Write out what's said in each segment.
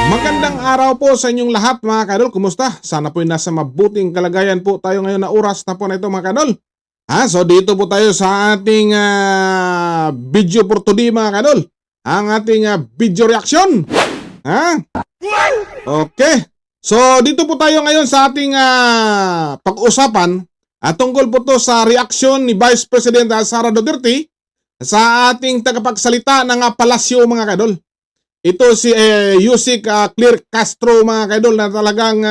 Magandang araw po sa inyong lahat mga kadol. Kumusta? Sana po nasa mabuting kalagayan po tayo ngayon na oras na po na ito mga kadol. So dito po tayo sa ating video for today mga kadol. Ang ating video reaction. Okay. So dito po tayo ngayon sa ating pag-usapan tungkol po to sa reaction ni Vice President Sara Duterte sa ating tagapagsalita ng palasyo mga kadol. Ito si Yusik Claire Castro mga kaidol na talagang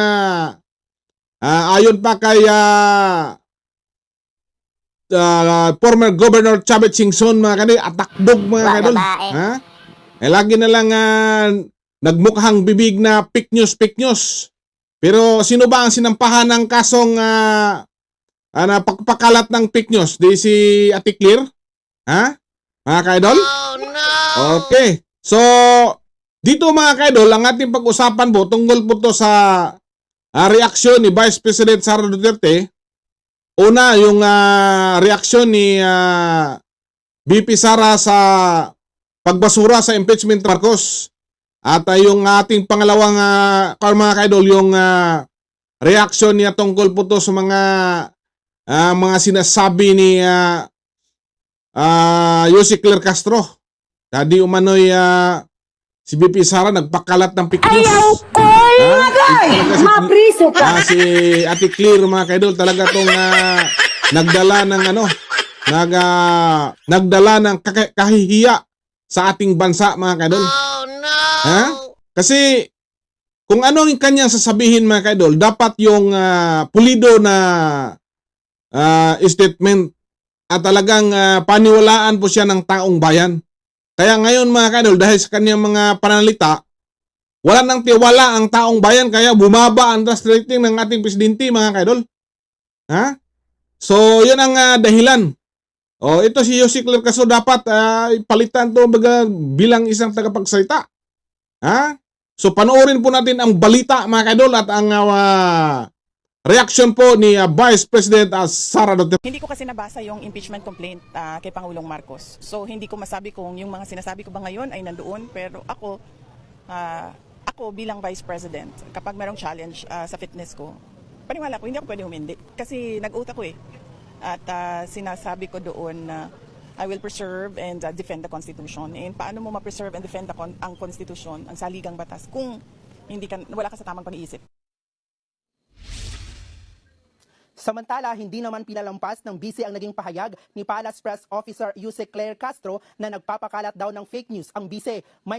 ayon pa kay former Governor Chavez Singson mga kaidol, atakdog mga kaidol. Lagi na lang nagmukhang bibig na fake news. Pero sino ba ang sinampahan ng kasong pagpakalat ng fake news? Di si Ate Claire? Mga kaidol? Oh no! Okay. So, dito mga kaidol, ang ating pag-usapan po tungkol po to sa reaksyon ni Vice President Sara Duterte. Una, yung reaksyon ni VP Sara sa pagbasura sa impeachment ni Marcos. At yung ating pangalawang mga kaidol, yung reaksyon niya tungkol po to sa mga sinasabi ni Yusik Claire Castro. Dadi umano'y si BP Sara nagpakalat ng fake news. Ayaw ko! Mapriso ka! Si Ate Claire mga kaidol talaga tong nagdala ng kahihiya sa ating bansa mga kaidol. Oh no! Kasi kung ano ang kanyang sasabihin mga kaidol, dapat yung pulido na statement at talagang paniwalaan po siya ng taong bayan. Kaya ngayon mga kaidol, dahil sa kanyang mga pananalita, wala nang tiwala ang taong bayan kaya bumaba ang trust rating ng ating presidente mga kaidol. So yun ang dahilan. Ito si Yusik Claire Castro dapat palitan to bilang isang tagapagsalita. So panoorin po natin ang balita mga kaidol at ang reaction po ni Vice President Sara Duterte. Hindi ko kasi nabasa yung impeachment complaint kay Pangulong Marcos. So hindi ko masabi kung yung mga sinasabi ko ba ngayon ay nandoon. Pero ako bilang Vice President, kapag merong challenge sa fitness ko, paniwala ko, hindi ako pwede humindi. Kasi nag-oath ako At sinasabi ko doon na I will preserve and defend the Constitution. And paano mo ma-preserve and defend ang Constitution, ang saligang batas, kung wala ka sa tamang pag-iisip? Samantala, hindi naman pinalampas ng BC ang naging pahayag ni Palace Press Officer Yusik Claire Castro na nagpapakalat daw ng fake news ang BC. May